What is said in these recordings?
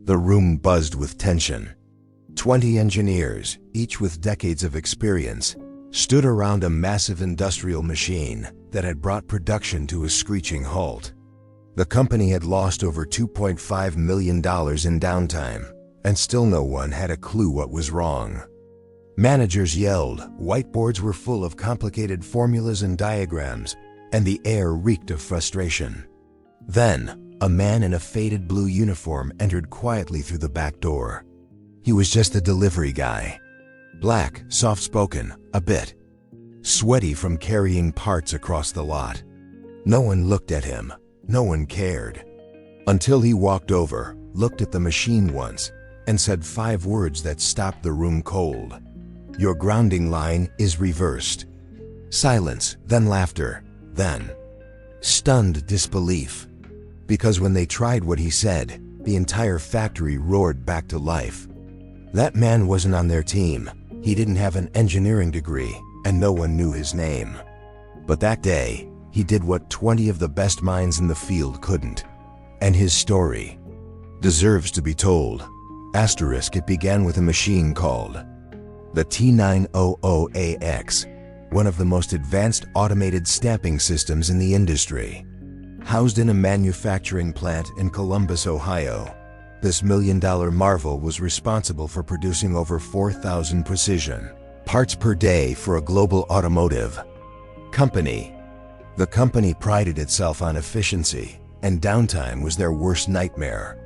The room buzzed with tension. 20 engineers, each with decades of experience, stood around a massive industrial machine that had brought production to a screeching halt. The company had lost over $2.5 million in downtime, and still no one had a clue what was wrong. Managers yelled, whiteboards were full of complicated formulas and diagrams, and the air reeked of frustration. Then, a man in a faded blue uniform entered quietly through the back door. He was just a delivery guy. Black, soft-spoken, a bit sweaty from carrying parts across the lot. No one looked at him. No one cared. Until he walked over, looked at the machine once, and said 5 words that stopped the room cold. "Your grounding line is reversed." Silence, then laughter, then stunned disbelief. Because when they tried what he said, the entire factory roared back to life. That man wasn't on their team. He didn't have an engineering degree, and no one knew his name. But that day, he did what 20 of the best minds in the field couldn't. And his story deserves to be told. It began with a machine called the T900AX, one of the most advanced automated stamping systems in the industry. Housed in a manufacturing plant in Columbus, Ohio, this million-dollar marvel was responsible for producing over 4,000 precision parts per day for a global automotive company. The company prided itself on efficiency, and downtime was their worst nightmare.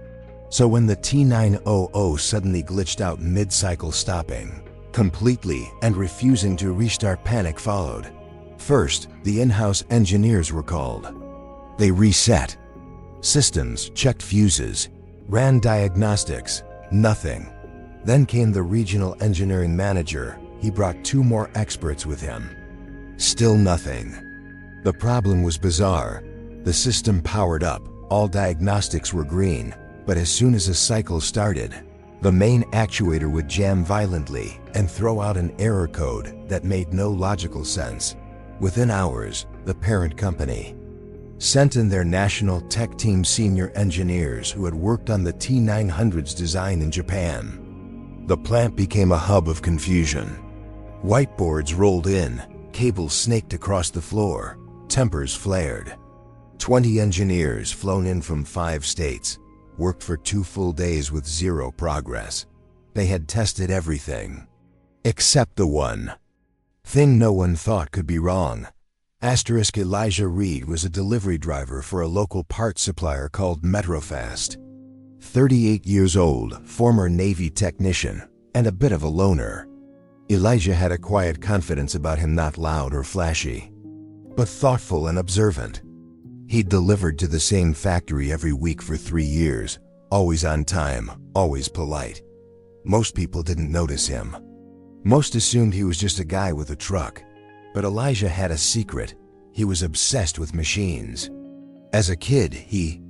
So when the T900 suddenly glitched out mid-cycle, stopping completely and refusing to restart, panic followed. First, the in-house engineers were called. They reset systems, checked fuses, ran diagnostics, nothing. Then came the regional engineering manager. He brought 2 more experts with him. Still nothing. The problem was bizarre. The system powered up, all diagnostics were green, but as soon as a cycle started, the main actuator would jam violently and throw out an error code that made no logical sense. Within hours, the parent company sent in their national tech team senior engineers who had worked on the T900's design in Japan. The plant became a hub of confusion. Whiteboards rolled in, cables snaked across the floor, tempers flared. 20 engineers flown in from 5 states, worked for 2 full days with 0 progress. They had tested everything, except the one thing no one thought could be wrong. Elijah Reed was a delivery driver for a local parts supplier called Metrofast. 38 years old, former Navy technician, and a bit of a loner. Elijah had a quiet confidence about him, not loud or flashy, but thoughtful and observant. He'd delivered to the same factory every week for 3 years, always on time, always polite. Most people didn't notice him. Most assumed he was just a guy with a truck. But Elijah had a secret. He was obsessed with machines. As a kid, he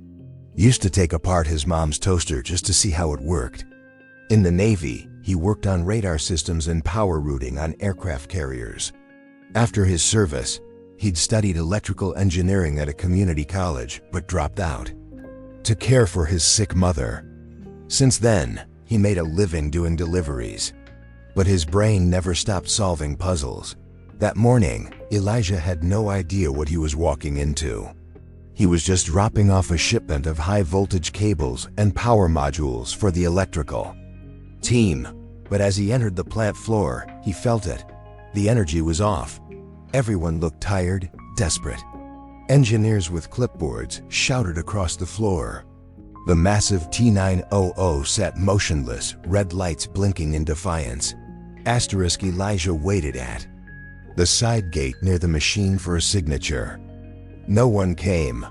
used to take apart his mom's toaster just to see how it worked. In the Navy, he worked on radar systems and power routing on aircraft carriers. After his service, he'd studied electrical engineering at a community college, but dropped out to care for his sick mother. Since then, he made a living doing deliveries. But his brain never stopped solving puzzles. That morning, Elijah had no idea what he was walking into. He was just dropping off a shipment of high-voltage cables and power modules for the electrical team. But as he entered the plant floor, he felt it. The energy was off. Everyone looked tired, desperate. Engineers with clipboards shouted across the floor. The massive T900 sat motionless, red lights blinking in defiance. Elijah waited at the side gate near the machine for a signature. No one came.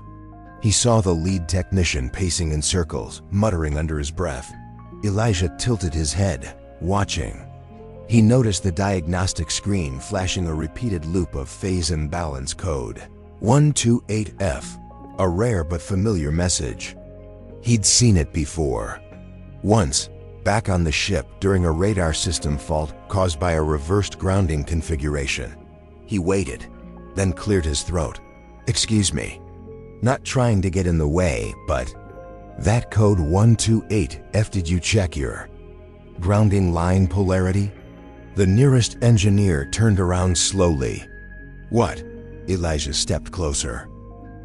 He saw the lead technician pacing in circles, muttering under his breath. Elijah tilted his head, watching. He noticed the diagnostic screen flashing a repeated loop of phase imbalance code 128F, a rare but familiar message. He'd seen it before. Once, back on the ship during a radar system fault caused by a reversed grounding configuration. He waited, then cleared his throat. "Excuse me." Not trying to get in the way, but That code 128F, did you check your grounding line polarity? The nearest engineer turned around slowly. What? Elijah stepped closer.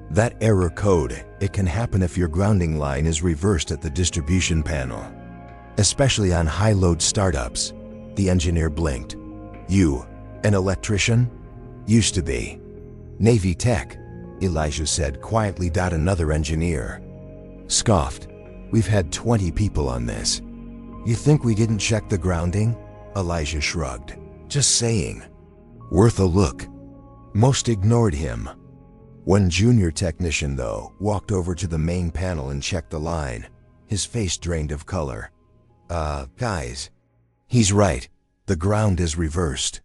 That error code, it can happen if your grounding line is reversed at the distribution panel, especially on high-load startups. The engineer blinked. You, an electrician? Used to be. Navy tech, Elijah said quietly. Another engineer scoffed. We've had 20 people on this. You think we didn't check the grounding? Elijah shrugged. Just saying. Worth a look. Most ignored him. One junior technician, though, walked over to the main panel and checked the line. His face drained of color. Guys. He's right. The ground is reversed.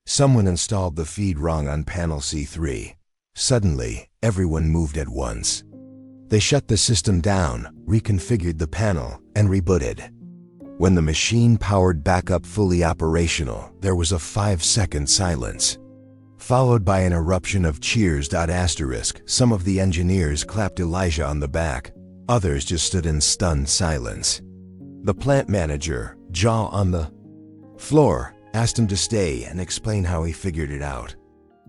Someone installed the feed wrong on panel C3. Suddenly, everyone moved at once. They shut the system down, reconfigured the panel, and rebooted. When the machine powered back up fully operational, there was a 5-second silence, followed by an eruption of cheers. Some of the engineers clapped Elijah on the back. Others just stood in stunned silence. The plant manager, jaw on the floor, asked him to stay and explain how he figured it out.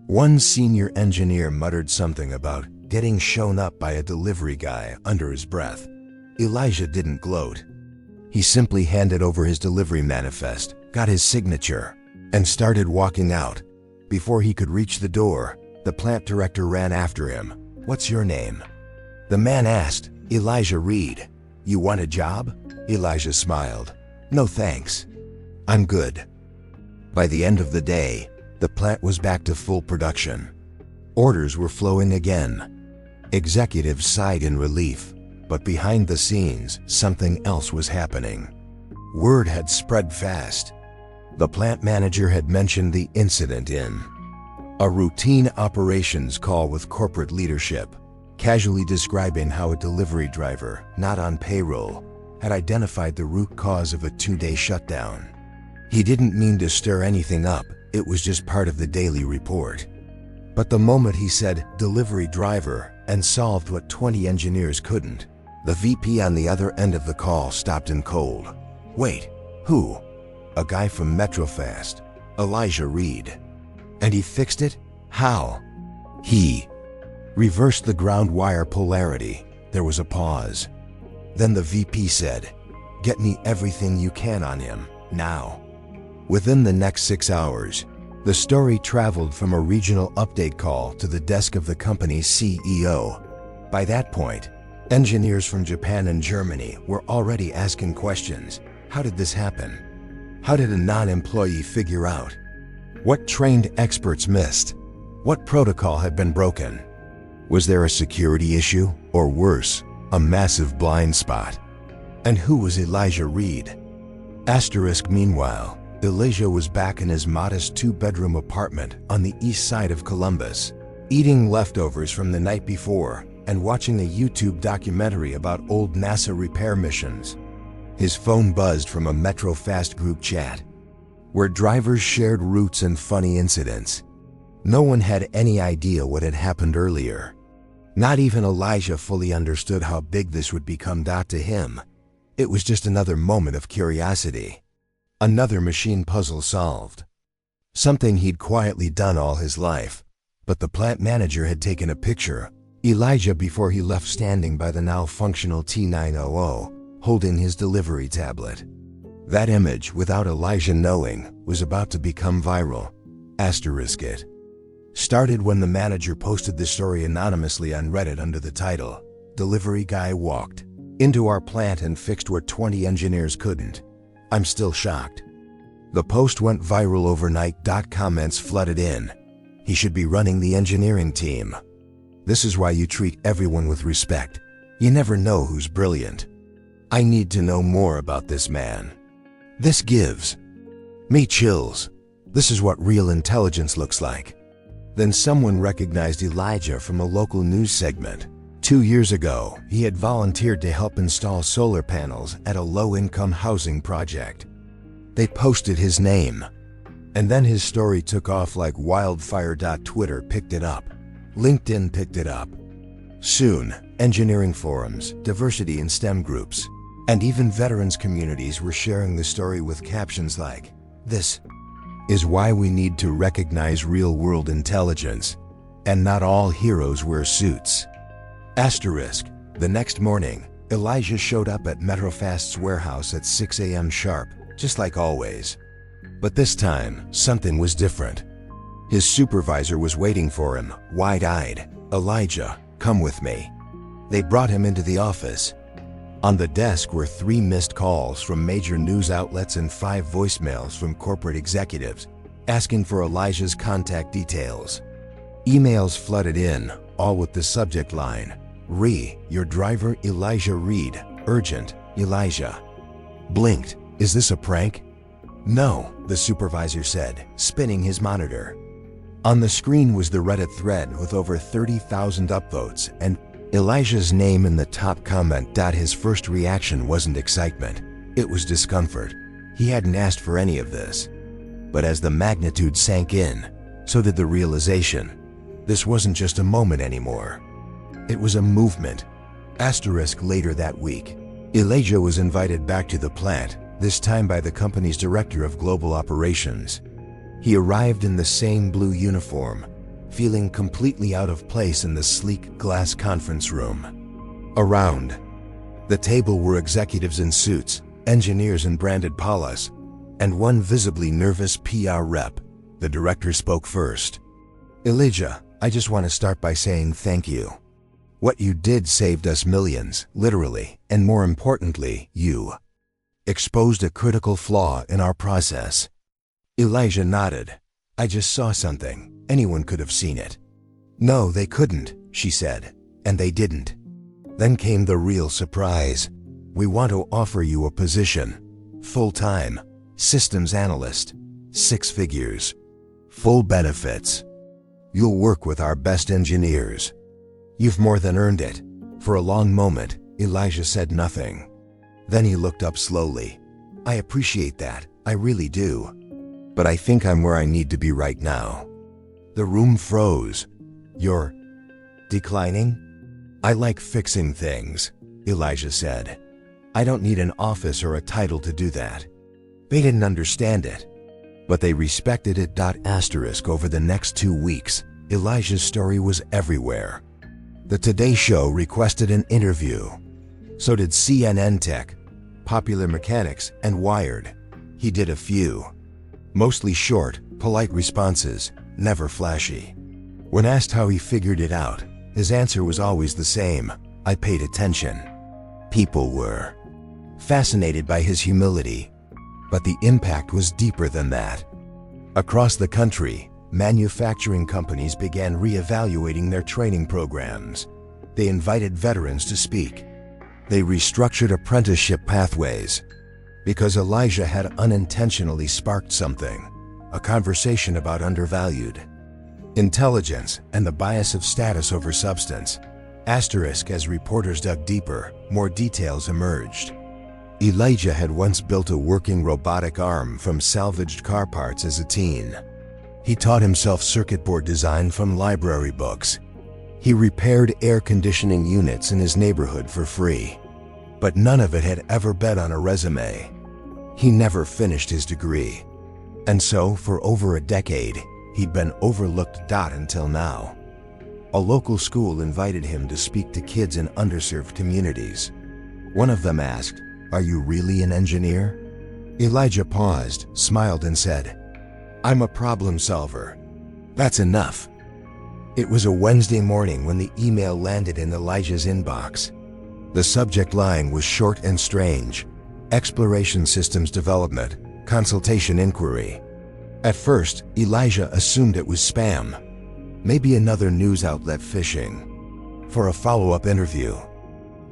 One senior engineer muttered something about getting shown up by a delivery guy under his breath. Elijah didn't gloat. He simply handed over his delivery manifest, got his signature, and started walking out. Before he could reach the door, the plant director ran after him. What's your name? The man asked. Elijah Reed. You want a job? Elijah smiled. No thanks. I'm good. By the end of the day, the plant was back to full production. Orders were flowing again. Executives sighed in relief. But behind the scenes, something else was happening. Word had spread fast. The plant manager had mentioned the incident in a routine operations call with corporate leadership, casually describing how a delivery driver, not on payroll, had identified the root cause of a 2-day shutdown. He didn't mean to stir anything up, it was just part of the daily report. But the moment he said delivery driver and solved what 20 engineers couldn't, the VP on the other end of the call stopped in cold. Wait, who? A guy from Metrofast, Elijah Reed. And he fixed it? How? He reversed the ground wire polarity. There was a pause. Then the VP said, get me everything you can on him, now. Within the next 6 hours, the story traveled from a regional update call to the desk of the company's CEO. By that point, engineers from Japan and Germany were already asking questions. How did this happen? How did a non-employee figure out? What trained experts missed? What protocol had been broken? Was there a security issue? Or worse, a massive blind spot? And who was Elijah Reed? Meanwhile, Elijah was back in his modest 2-bedroom apartment on the east side of Columbus, eating leftovers from the night before and watching a YouTube documentary about old NASA repair missions. His phone buzzed from a Metrofast group chat, where drivers shared routes and funny incidents. No one had any idea what had happened earlier. Not even Elijah fully understood how big this would become. To him, it was just another moment of curiosity. Another machine puzzle solved. Something he'd quietly done all his life. But the plant manager had taken a picture. Elijah before he left standing by the now functional T900, holding his delivery tablet. That image, without Elijah knowing, was about to become viral. It started when the manager posted the story anonymously on Reddit under the title, "Delivery Guy Walked into our plant and fixed what 20 engineers couldn't. I'm still shocked." The post went viral overnight. Comments flooded in. He should be running the engineering team. This is why you treat everyone with respect. You never know who's brilliant. I need to know more about this man. This gives me chills. This is what real intelligence looks like. Then someone recognized Elijah from a local news segment. 2 years ago, he had volunteered to help install solar panels at a low-income housing project. They posted his name. And then his story took off like wildfire. Twitter picked it up. LinkedIn picked it up. Soon, Engineering forums, diversity in STEM groups, and even veterans communities were sharing the story with captions like, "This is why we need to recognize real-world intelligence, and not all heroes wear suits." Asterisk. The next morning, Elijah showed up at Metrofast's warehouse at 6 a.m. sharp, just like always. But this time, something was different. His supervisor was waiting for him, wide-eyed. "Elijah, come with me." They brought him into the office. On the desk were 3 missed calls from major news outlets and 5 voicemails from corporate executives, asking for Elijah's contact details. Emails flooded in, all with the subject line, "Your driver Elijah Reed, urgent, Elijah." Blinked. "Is this a prank?" "No," the supervisor said, spinning his monitor. On the screen was the Reddit thread with over 30,000 upvotes and Elijah's name in the top comment. His first reaction wasn't excitement, it was discomfort. He hadn't asked for any of this. But as the magnitude sank in, so did the realization. This wasn't just a moment anymore. It was a movement. Asterisk. Later that week, Elijah was invited back to the plant, this time by the company's director of global operations. He arrived in the same blue uniform, feeling completely out of place in the sleek glass conference room. Around the table were executives in suits, engineers in branded polos, and one visibly nervous PR rep. The director spoke first. "Elijah, I just want to start by saying thank you. What you did saved us millions, literally, and more importantly, you exposed a critical flaw in our process." Elijah nodded. "I just saw something. Anyone could have seen it." "No, they couldn't," she said, "and they didn't." Then came the real surprise. "We want to offer you a position. Full-time, systems analyst, 6 figures, full benefits. You'll work with our best engineers. You've more than earned it." For a long moment, Elijah said nothing. Then he looked up slowly. "I appreciate that, I really do. But I think I'm where I need to be right now." The room froze. "You're declining?" "I like fixing things," Elijah said. "I don't need an office or a title to do that." They didn't understand it, but they respected it. Asterisk. Over the next 2 weeks, Elijah's story was everywhere. The Today Show requested an interview. So did CNN Tech, Popular Mechanics, and Wired. He did a few. Mostly short, polite responses, never flashy. When asked how he figured it out, his answer was always the same: "I paid attention." People were fascinated by his humility, but the impact was deeper than that. Across the country, manufacturing companies began re-evaluating their training programs. They invited veterans to speak. They restructured apprenticeship pathways. Because Elijah had unintentionally sparked something, a conversation about undervalued intelligence and the bias of status over substance. Asterisk. As reporters dug deeper, more details emerged. Elijah had once built a working robotic arm from salvaged car parts as a teen. He taught himself circuit board design from library books. He repaired air conditioning units in his neighborhood for free. But none of it had ever been on a resume. He never finished his degree. And so, for over a decade, he'd been overlooked. Until now. A local school invited him to speak to kids in underserved communities. One of them asked, "Are you really an engineer?" Elijah paused, smiled, and said, "I'm a problem solver. That's enough." It was a Wednesday morning when the email landed in Elijah's inbox. The subject line was short and strange: Exploration Systems Development, Consultation Inquiry. At first, Elijah assumed it was spam. Maybe another news outlet fishing for a follow-up interview.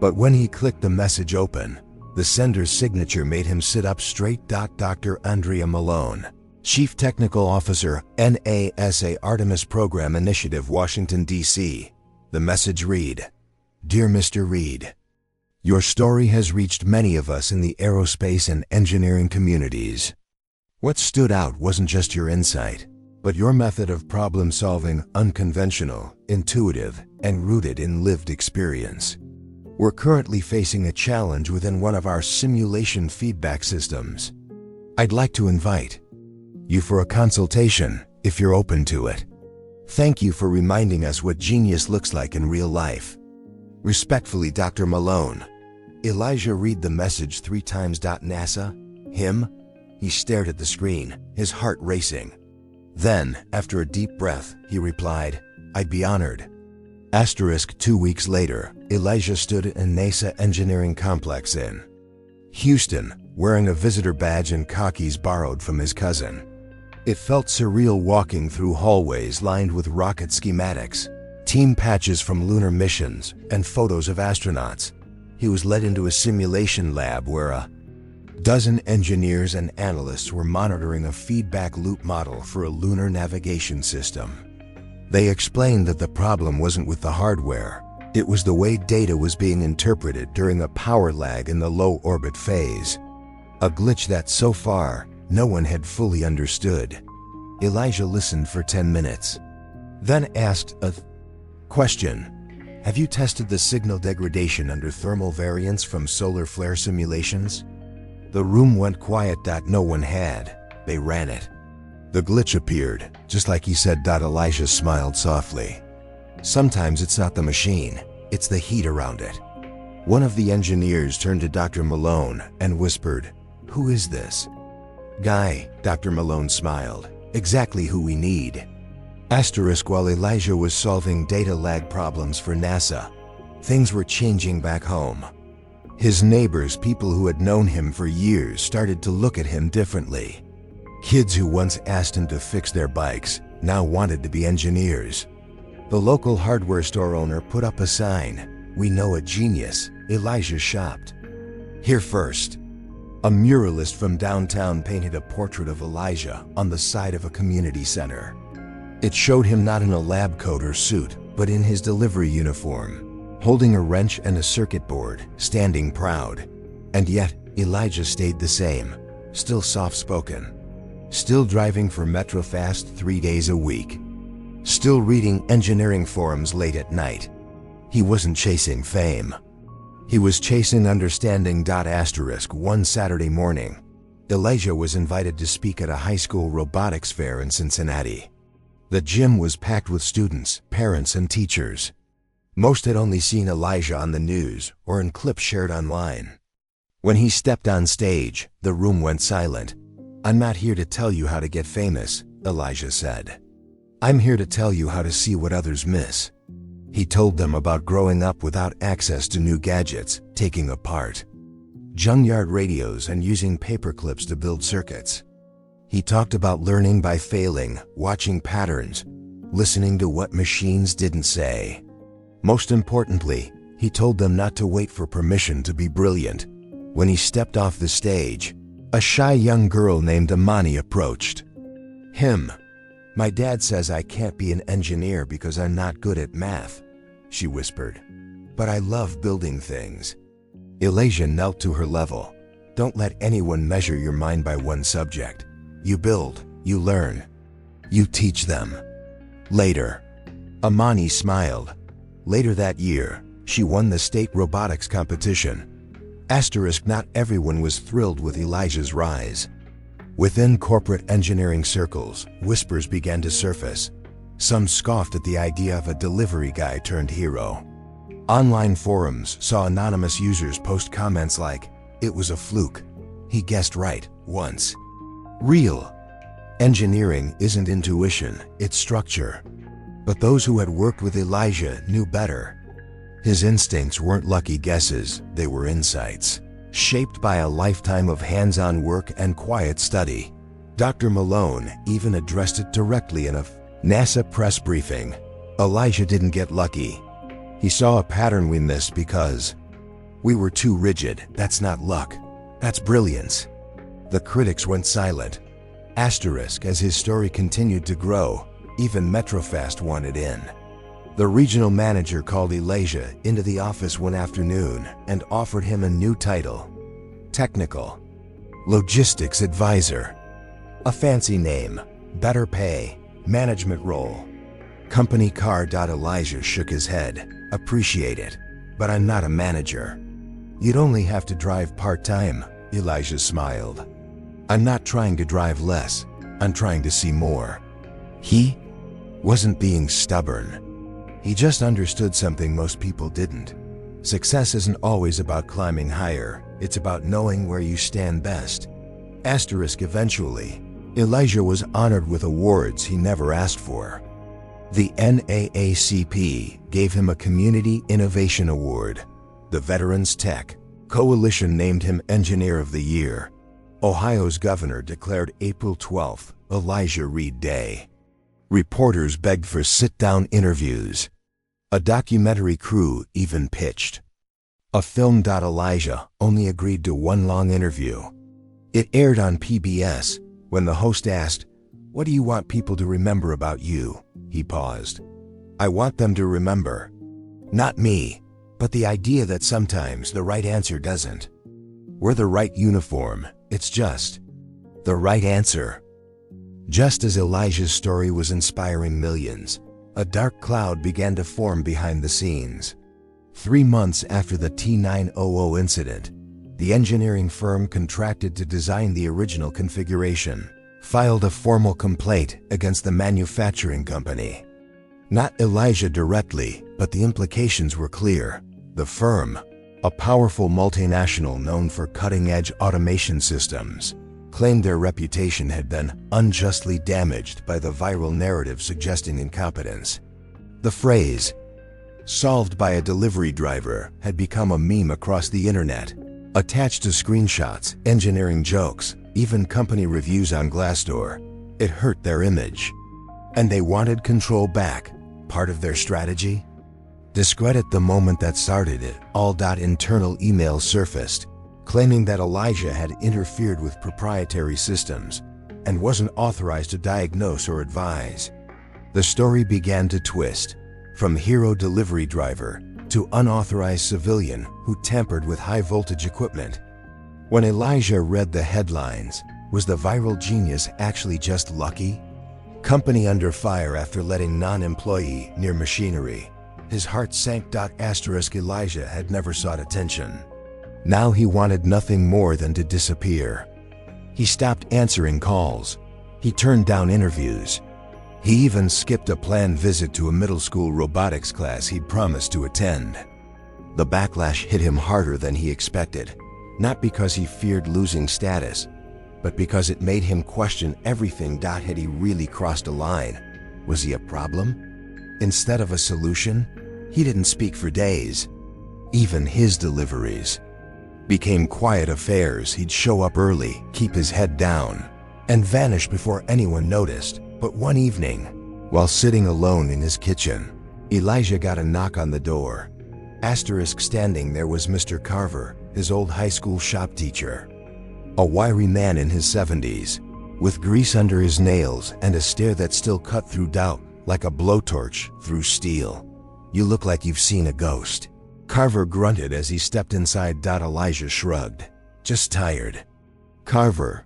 But when he clicked the message open, the sender's signature made him sit up straight. Dr. Andrea Malone, Chief Technical Officer, NASA Artemis Program Initiative, Washington, D.C. The message read, "Dear Mr. Reed, your story has reached many of us in the aerospace and engineering communities. What stood out wasn't just your insight, But your method of problem solving unconventional, intuitive, and rooted in lived experience. We're currently facing a challenge within one of our simulation feedback systems. I'd like to invite you for a consultation, if you're open to it. Thank you for reminding us what genius looks like in real life. Respectfully, Dr. Malone. Elijah read the message 3 times. NASA? Him? He stared at the screen, his heart racing. Then, after a deep breath, he replied, I'd be honored. 2 weeks later, Elijah stood in a NASA engineering complex in Houston, wearing a visitor badge and khakis borrowed from his cousin. It felt surreal walking through hallways lined with rocket schematics, team patches from lunar missions, and photos of astronauts. He was led into a simulation lab where a dozen engineers and analysts were monitoring a feedback loop model for a lunar navigation system. They explained that the problem wasn't with the hardware, it was the way data was being interpreted during a power lag in the low orbit phase. A glitch that so far, no one had fully understood. Elijah listened for 10 minutes, then asked a question. Have you tested the signal degradation under thermal variance from solar flare simulations? The room went quiet. No one had. They ran it. The glitch appeared, just like he said. Elijah smiled softly. Sometimes it's not the machine, it's the heat around it. One of the engineers turned to Dr. Malone and whispered, Who is this guy? Dr. Malone smiled. Exactly who we need. While Elijah was solving data lag problems for NASA, things were changing back home. His neighbors, people who had known him for years, started to look at him differently. Kids who once asked him to fix their bikes now wanted to be engineers. The local hardware store owner put up a sign, We know a genius, Elijah shopped here first. A muralist from downtown painted a portrait of Elijah on the side of a community center. It showed him not in a lab coat or suit, but in his delivery uniform, holding a wrench and a circuit board, standing proud. And yet, Elijah stayed the same, still soft-spoken, still driving for MetroFast 3 days a week, still reading engineering forums late at night. He wasn't chasing fame. He was chasing understanding. One Saturday morning, Elijah was invited to speak at a high school robotics fair in Cincinnati. The gym was packed with students, parents, and teachers. Most had only seen Elijah on the news or in clips shared online. When he stepped on stage, the room went silent. I'm not here to tell you how to get famous, Elijah said. I'm here to tell you how to see what others miss. He told them about growing up without access to new gadgets, taking apart junkyard radios and using paper clips to build circuits. He talked about learning by failing, watching patterns, listening to what machines didn't say. Most importantly, he told them not to wait for permission to be brilliant. When he stepped off the stage, a shy young girl named Amani approached him. My dad says I can't be an engineer because I'm not good at math, she whispered. But I love building things. Elijah knelt to her level. Don't let anyone measure your mind by one subject. You build, you learn, you teach them. Later, Amani smiled. Later that year, she won the state robotics competition. Not everyone was thrilled with Elijah's rise. Within corporate engineering circles, whispers began to surface. Some scoffed at the idea of a delivery guy turned hero. Online forums saw anonymous users post comments like, It was a fluke. He guessed right, once. Real engineering isn't intuition, it's structure. But those who had worked with Elijah knew better. His instincts weren't lucky guesses, they were insights, shaped by a lifetime of hands-on work and quiet study. Dr. Malone even addressed it directly in a NASA press briefing. Elijah didn't get lucky. He saw a pattern we missed because we were too rigid. That's not luck. That's brilliance. The critics went silent. As his story continued to grow, even MetroFast wanted in. The regional manager called Elijah into the office one afternoon and offered him a new title, Technical Logistics Advisor. A fancy name, better pay, Management role. Company car. Elijah shook his head. Appreciate it, but I'm not a manager. You'd only have to drive part-time, Elijah smiled. I'm not trying to drive less, I'm trying to see more. He wasn't being stubborn. He just understood something most people didn't. Success isn't always about climbing higher, it's about knowing where you stand best. Eventually, Elijah was honored with awards he never asked for. The NAACP gave him a Community Innovation Award. The Veterans Tech Coalition named him Engineer of the Year. Ohio's governor declared April 12th Elijah Reed Day. Reporters begged for sit-down interviews. A documentary crew even pitched. A film. Elijah only agreed to one long interview. It aired on PBS. When the host asked, "What do you want people to remember about you?" he paused. "I want them to remember. Not me, but the idea that sometimes the right answer doesn't. We're the right uniform, it's just the right answer." Just as Elijah's story was inspiring millions, a dark cloud began to form behind the scenes. 3 months after the T900 incident, the engineering firm contracted to design the original configuration filed a formal complaint against the manufacturing company. Not Elijah directly, but the implications were clear. The firm, a powerful multinational known for cutting-edge automation systems, claimed their reputation had been unjustly damaged by the viral narrative suggesting incompetence. The phrase, "solved by a delivery driver," had become a meme across the internet, attached to screenshots, engineering jokes, even company reviews on Glassdoor. It hurt their image. And they wanted control back. Part of their strategy? Discredit the moment that started it all. Internal emails surfaced, claiming that Elijah had interfered with proprietary systems and wasn't authorized to diagnose or advise. The story began to twist, from hero delivery driver to unauthorized civilian who tampered with high-voltage equipment. When Elijah read the headlines, was the viral genius actually just lucky? Company under fire after letting non-employee near machinery. His heart sank. Elijah had never sought attention. Now he wanted nothing more than to disappear. He stopped answering calls. He turned down interviews. He even skipped a planned visit to a middle school robotics class he'd promised to attend. The backlash hit him harder than he expected, not because he feared losing status, but because it made him question everything. Had he really crossed a line? Was he a problem instead of a solution? He didn't speak for days. Even his deliveries became quiet affairs. He'd show up early, keep his head down, and vanish before anyone noticed. But one evening, while sitting alone in his kitchen, Elijah got a knock on the door. Standing there was Mr. Carver, his old high school shop teacher. A wiry man in his 70s, with grease under his nails and a stare that still cut through doubt like a blowtorch through steel. "You look like you've seen a ghost," Carver grunted as he stepped inside. Elijah shrugged. "Just tired." Carver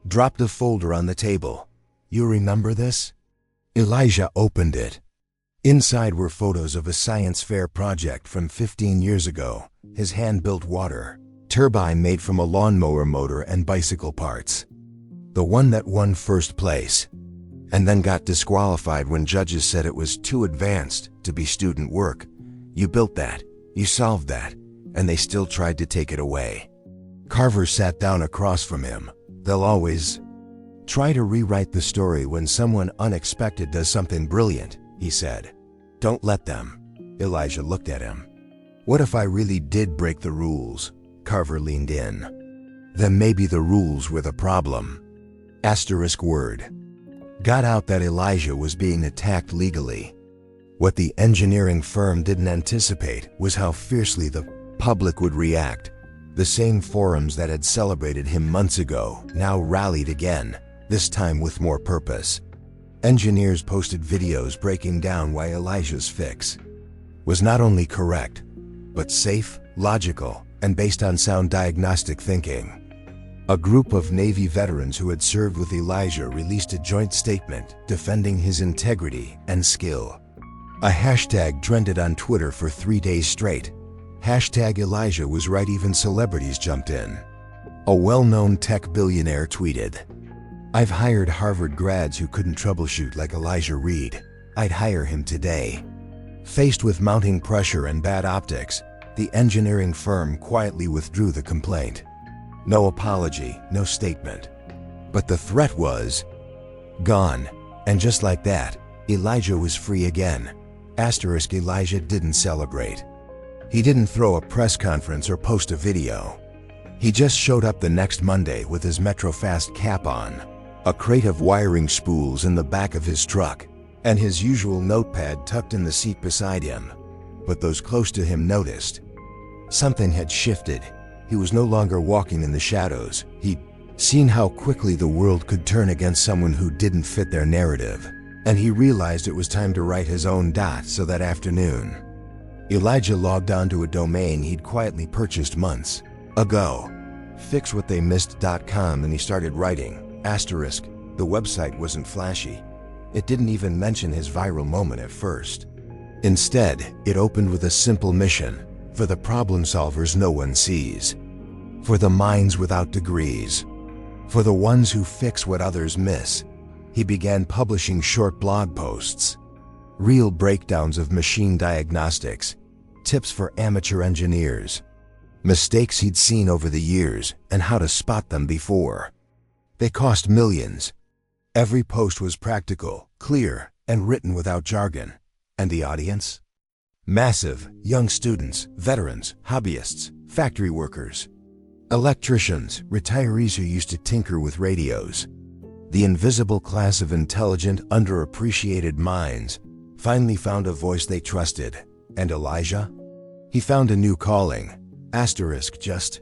dropped a folder on the table. "You remember this?" Elijah opened it. Inside were photos of a science fair project from 15 years ago. His hand-built water turbine made from a lawnmower motor and bicycle parts. The one that won first place, and then got disqualified when judges said it was too advanced to be student work. "You built that, you solved that, and they still tried to take it away." Carver sat down across from him. "They'll always try to rewrite the story when someone unexpected does something brilliant," he said. "Don't let them." Elijah looked at him. "What if I really did break the rules?" Carver leaned in. "Then maybe the rules were the problem." Word got out that Elijah was being attacked legally. What the engineering firm didn't anticipate was how fiercely the public would react. The same forums that had celebrated him months ago now rallied again, this time with more purpose. Engineers posted videos breaking down why Elijah's fix was not only correct, but safe, logical, and based on sound diagnostic thinking. A group of Navy veterans who had served with Elijah released a joint statement defending his integrity and skill. A hashtag trended on Twitter for 3 days straight. Hashtag Elijah was right, even celebrities jumped in. A well-known tech billionaire tweeted, "I've hired Harvard grads who couldn't troubleshoot like Elijah Reed. I'd hire him today." Faced with mounting pressure and bad optics, the engineering firm quietly withdrew the complaint. No apology, no statement. But the threat was gone. And just like that, Elijah was free again. Elijah didn't celebrate. He didn't throw a press conference or post a video. He just showed up the next Monday with his MetroFast cap on, a crate of wiring spools in the back of his truck, and his usual notepad tucked in the seat beside him. But those close to him noticed. Something had shifted. He was no longer walking in the shadows. He'd seen how quickly the world could turn against someone who didn't fit their narrative, and he realized it was time to write his own dot. So that afternoon, Elijah logged onto a domain he'd quietly purchased months ago, fixwhattheymissed.com, and he started writing. The website wasn't flashy. It didn't even mention his viral moment at first. Instead, it opened with a simple mission: for the problem solvers no one sees, for the minds without degrees, for the ones who fix what others miss. He began publishing short blog posts, real breakdowns of machine diagnostics, tips for amateur engineers, mistakes he'd seen over the years, and how to spot them before they cost millions. Every post was practical, clear, and written without jargon. And the audience? Massive: young students, veterans, hobbyists, factory workers, electricians, retirees who used to tinker with radios. The invisible class of intelligent, underappreciated minds finally found a voice they trusted. And Elijah? He found a new calling. Just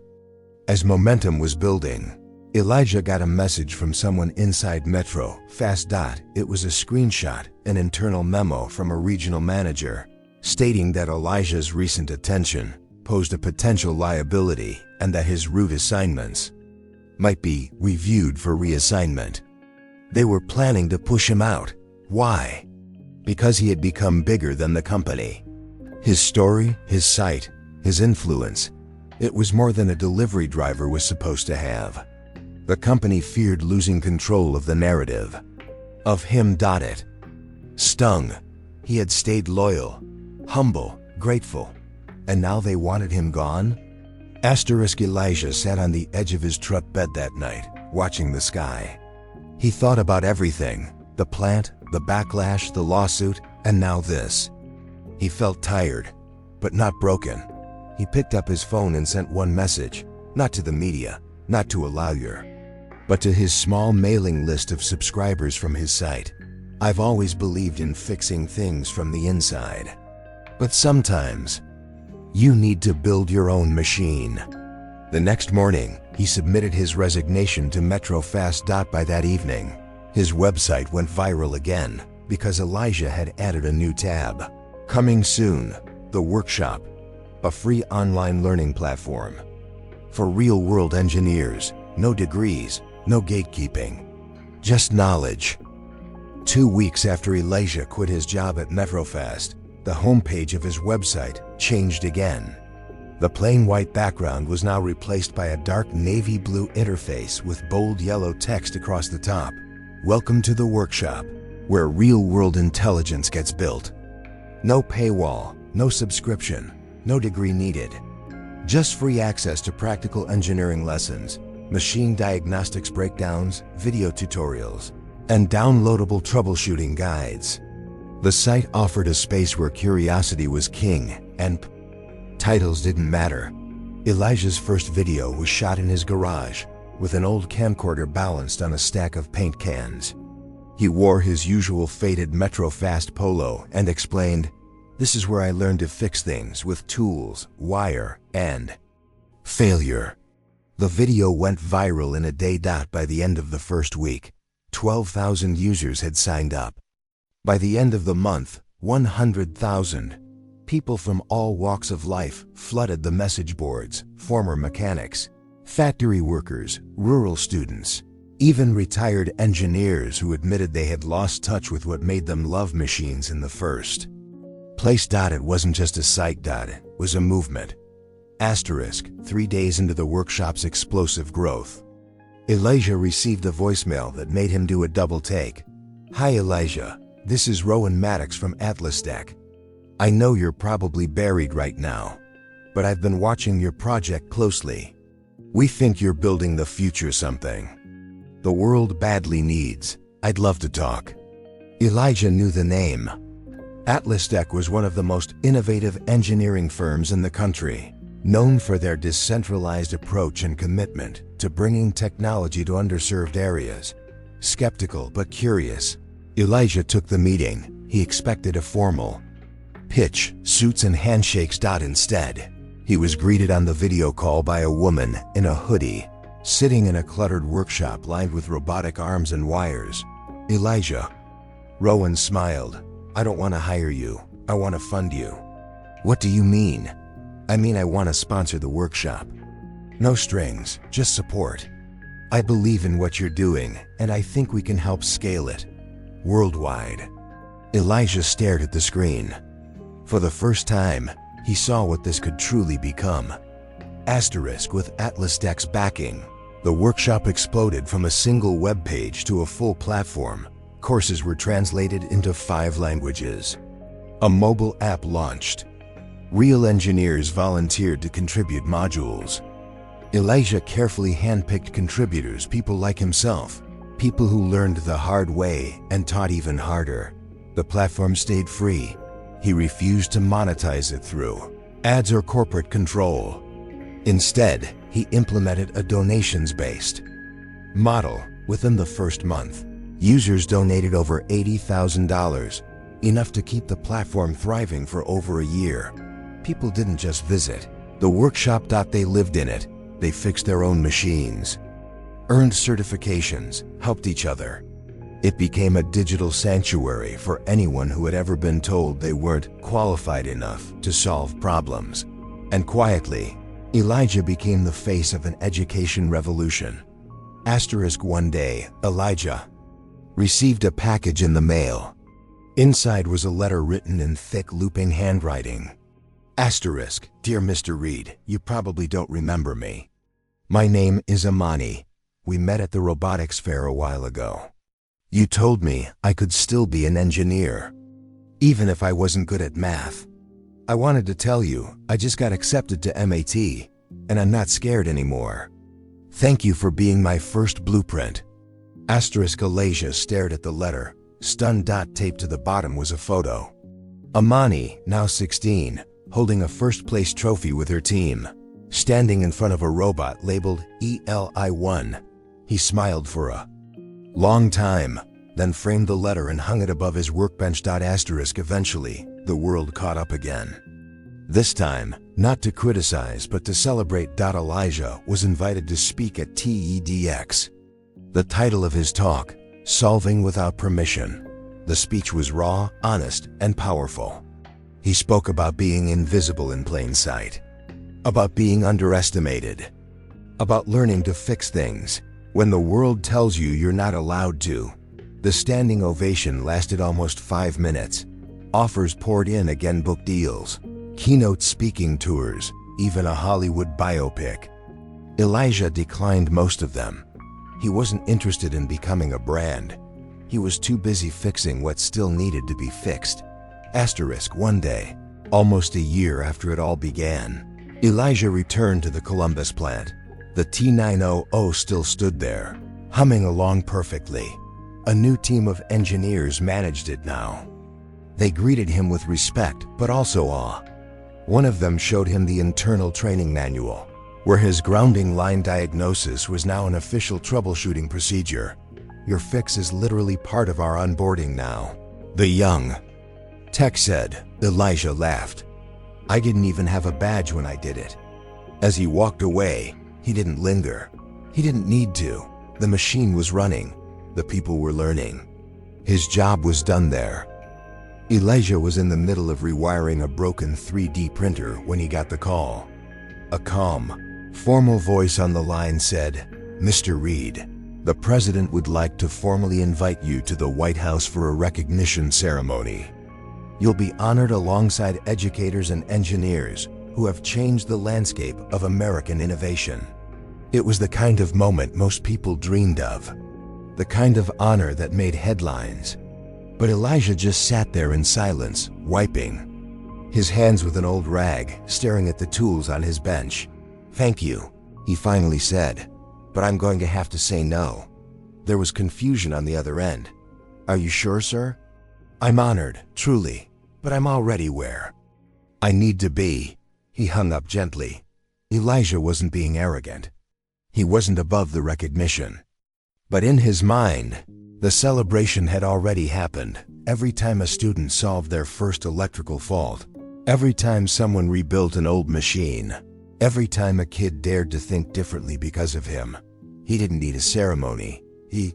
as momentum was building, Elijah got a message from someone inside MetroFast. It was a screenshot, an internal memo from a regional manager, stating that Elijah's recent attention posed a potential liability and that his route assignments might be reviewed for reassignment. They were planning to push him out. Why? Because he had become bigger than the company. His story, his site, his influence. It was more than a delivery driver was supposed to have. The company feared losing control of the narrative of him. It stung. He had stayed loyal, humble, grateful, and now they wanted him gone? Elijah sat on the edge of his truck bed that night, watching the sky. He thought about everything: the plant, the backlash, the lawsuit, and now this. He felt tired, but not broken. He picked up his phone and sent one message, not to the media, not to a lawyer, but to his small mailing list of subscribers from his site. "I've always believed in fixing things from the inside, but sometimes you need to build your own machine." The next morning, he submitted his resignation to MetroFast. By that evening, his website went viral again because Elijah had added a new tab. Coming soon, The Workshop, a free online learning platform for real-world engineers. No degrees, no gatekeeping, just knowledge. 2 weeks after Elijah quit his job at MetroFast, the homepage of his website changed again. The plain white background was now replaced by a dark navy blue interface with bold yellow text across the top. "Welcome to the workshop, where real-world intelligence gets built." No paywall, no subscription, no degree needed. Just free access to practical engineering lessons, machine diagnostics breakdowns, video tutorials, and downloadable troubleshooting guides. The site offered a space where curiosity was king, and titles didn't matter. Elijah's first video was shot in his garage, with an old camcorder balanced on a stack of paint cans. He wore his usual faded MetroFast polo and explained, "This is where I learned to fix things with tools, wire, and failure." The video went viral in a day. By the end of the first week, 12,000 users had signed up. By the end of the month, 100,000 people from all walks of life flooded the message boards: former mechanics, Factory workers, rural students, even retired engineers who admitted they had lost touch with what made them love machines in the first place. It wasn't just a site. It was a movement. Asterisk, 3 days into the workshop's explosive growth, Elijah received a voicemail that made him do a double take. "Hi Elijah, this is Rowan Maddox from Atlas Tech. I know you're probably buried right now, but I've been watching your project closely. We think you're building the future, something the world badly needs. I'd love to talk." Elijah knew the name. Atlas Tech was one of the most innovative engineering firms in the country, known for their decentralized approach and commitment to bringing technology to underserved areas. Skeptical but curious, Elijah took the meeting. He expected a formal pitch, suits and handshakes. Instead, he was greeted on the video call by a woman in a hoodie, sitting in a cluttered workshop lined with robotic arms and wires. "Elijah." Rowan smiled. "I don't want to hire you. I want to fund you." "What do you mean?" "I mean, I want to sponsor the workshop. No strings, just support. I believe in what you're doing, and I think we can help scale it worldwide." Elijah stared at the screen. For the first time, he saw what this could truly become. Asterisk, with Atlas Tech's backing, the workshop exploded from a single web page to a full platform. Courses were translated into 5 languages. A mobile app launched. Real engineers volunteered to contribute modules. Elijah carefully handpicked contributors, people like himself, people who learned the hard way and taught even harder. The platform stayed free. He refused to monetize it through ads or corporate control. Instead, he implemented a donations-based model. Within the first month, users donated over $80,000, enough to keep the platform thriving for over a year. People didn't just visit the workshop. They lived in it. They fixed their own machines, earned certifications, helped each other. It became a digital sanctuary for anyone who had ever been told they weren't qualified enough to solve problems. And quietly, Elijah became the face of an education revolution. Asterisk, one day, Elijah received a package in the mail. Inside was a letter written in thick, looping handwriting. Asterisk, "Dear Mr. Reed, you probably don't remember me. My name is Amani. We met at the robotics fair a while ago. You told me I could still be an engineer, even if I wasn't good at math. I wanted to tell you I just got accepted to MAT, and I'm not scared anymore. Thank you for being my first blueprint." Asterisk, Elijah stared at the letter, stunned. Taped to the bottom was a photo. Amani, now 16, holding a first-place trophy with her team, standing in front of a robot labeled ELI-1. He smiled for a long time, then framed the letter and hung it above his workbench. Asterisk, eventually, the world caught up again. This time, not to criticize but to celebrate. Elijah was invited to speak at TEDx. The title of his talk, "Solving Without Permission." The speech was raw, honest, and powerful. He spoke about being invisible in plain sight, about being underestimated, about learning to fix things when the world tells you you're not allowed to. The standing ovation lasted almost 5 minutes. Offers poured in again, book deals, keynote speaking tours, even a Hollywood biopic. Elijah declined most of them. He wasn't interested in becoming a brand. He was too busy fixing what still needed to be fixed. Asterisk, one day, almost a year after it all began, Elijah returned to the Columbus plant. The T900 still stood there, humming along perfectly. A new team of engineers managed it now. They greeted him with respect, but also awe. One of them showed him the internal training manual, where his grounding line diagnosis was now an official troubleshooting procedure. "Your fix is literally part of our onboarding now," the young tech said. Elijah laughed. "I didn't even have a badge when I did it." As he walked away, he didn't linger. He didn't need to. The machine was running. The people were learning. His job was done there. Elijah was in the middle of rewiring a broken 3D printer when he got the call. A calm, Formal voice on the line said, "Mr. Reed, the President would like to formally invite you to the White House for a recognition ceremony. You'll be honored alongside educators and engineers who have changed the landscape of American innovation." It was the kind of moment most people dreamed of, the kind of honor that made headlines. But Elijah just sat there in silence, wiping his hands with an old rag, staring at the tools on his bench. "Thank you," he finally said, "but I'm going to have to say no." There was confusion on the other end. "Are you sure, sir?" "I'm honored, truly, but I'm already where I need to be." He hung up gently. Elijah wasn't being arrogant. He wasn't above the recognition. But in his mind, the celebration had already happened. Every time a student solved their first electrical fault, every time someone rebuilt an old machine, every time a kid dared to think differently because of him, he didn't need a ceremony. He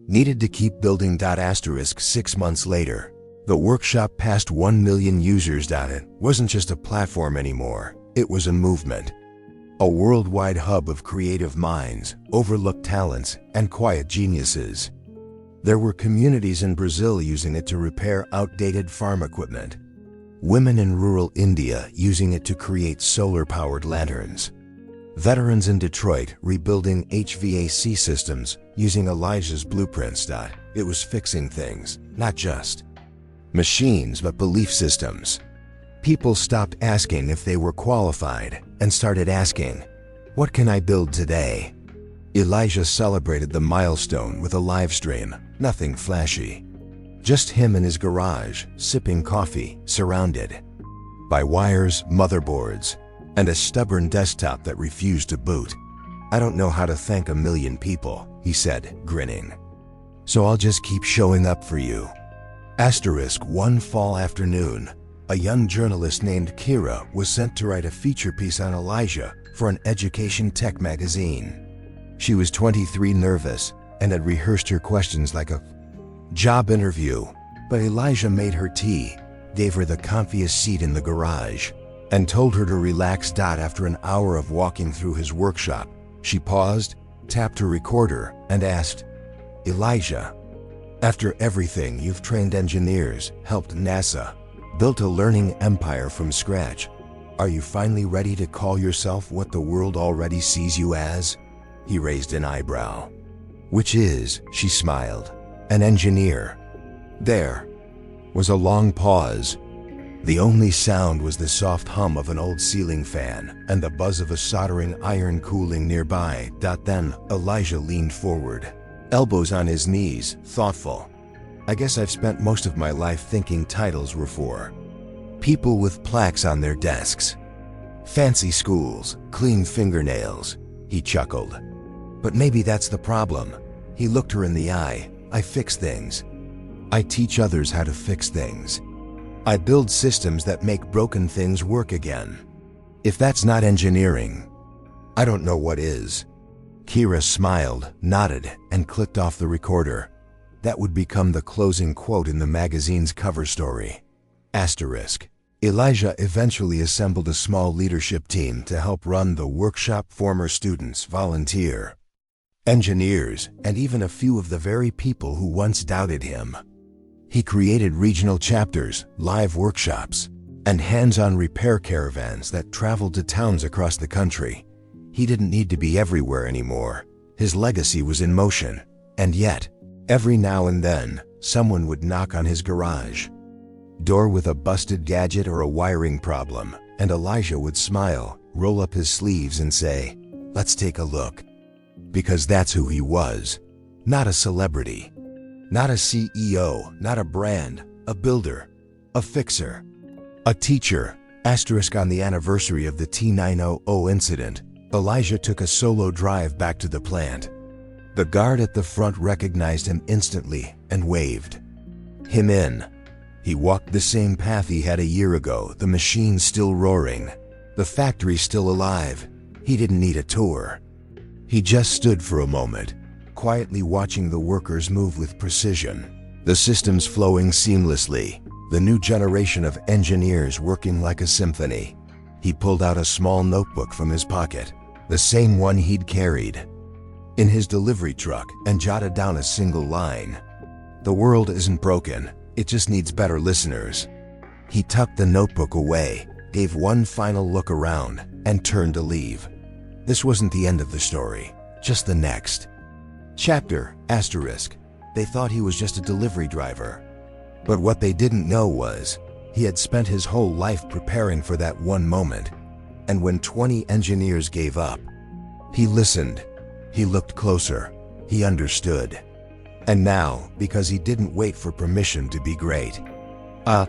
needed to keep building. 6 months later, the workshop passed 1 million users. It wasn't just a platform anymore. It was a movement. A worldwide hub of creative minds, overlooked talents, and quiet geniuses. There were communities in Brazil using it to repair outdated farm equipment. Women in rural India using it to create solar-powered lanterns. Veterans in Detroit rebuilding HVAC systems using Elijah's blueprints. It was fixing things, not just machines but belief systems. People stopped asking if they were qualified and started asking, "What can I build today?" Elijah celebrated the milestone with a live stream, nothing flashy. Just him in his garage, sipping coffee, surrounded by wires, motherboards, and a stubborn desktop that refused to boot. "I don't know how to thank a million people," he said, grinning. "So I'll just keep showing up for you." One fall afternoon, a young journalist named Kira was sent to write a feature piece on Elijah for an education tech magazine. She was 23, nervous, and had rehearsed her questions like a job interview. But Elijah made her tea, gave her the comfiest seat in the garage, and told her to relax. After an hour of walking through his workshop, she paused, tapped her recorder, and asked, "Elijah, after everything you've trained engineers, helped NASA, built a learning empire from scratch, are you finally ready to call yourself what the world already sees you as?" He raised an eyebrow. "Which is," she smiled, "an engineer." There was a long pause. The only sound was the soft hum of an old ceiling fan and the buzz of a soldering iron cooling nearby. Then Elijah leaned forward, elbows on his knees, thoughtful. "I guess I've spent most of my life thinking titles were for people with plaques on their desks. Fancy schools, clean fingernails," he chuckled. "But maybe that's the problem." He looked her in the eye. "I fix things. I teach others how to fix things. I build systems that make broken things work again. If that's not engineering, I don't know what is." Kira smiled, nodded, and clicked off the recorder. That would become the closing quote in the magazine's cover story. Elijah eventually assembled a small leadership team to help run the workshop. Former students, volunteer engineers, and even a few of the very people who once doubted him. He created regional chapters, live workshops, and hands-on repair caravans that traveled to towns across the country. He didn't need to be everywhere anymore. His legacy was in motion. And yet, every now and then, someone would knock on his garage door with a busted gadget or a wiring problem, and Elijah would smile, roll up his sleeves and say, "Let's take a look." Because that's who he was. Not a celebrity. Not a CEO, not a brand, a builder, a fixer, a teacher. On the anniversary of the T900 incident, Elijah took a solo drive back to the plant. The guard at the front recognized him instantly and waved him in. He walked the same path he had a year ago, the machine still roaring, the factory still alive. He didn't need a tour. He just stood for a moment, quietly watching the workers move with precision, the systems flowing seamlessly, the new generation of engineers working like a symphony. He pulled out a small notebook from his pocket, the same one he'd carried in his delivery truck and jotted down a single line. "The world isn't broken, it just needs better listeners." He tucked the notebook away, gave one final look around, and turned to leave. This wasn't the end of the story, just the next chapter. They thought he was just a delivery driver. But what they didn't know was, he had spent his whole life preparing for that one moment. And when 20 engineers gave up, he listened, he looked closer, he understood. And now, because he didn't wait for permission to be great, a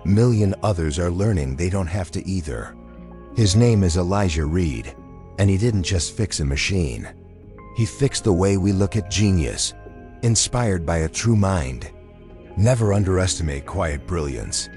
million others are learning they don't have to either. His name is Elijah Reed, and he didn't just fix a machine. He fixed the way we look at genius, inspired by a true mind. Never underestimate quiet brilliance.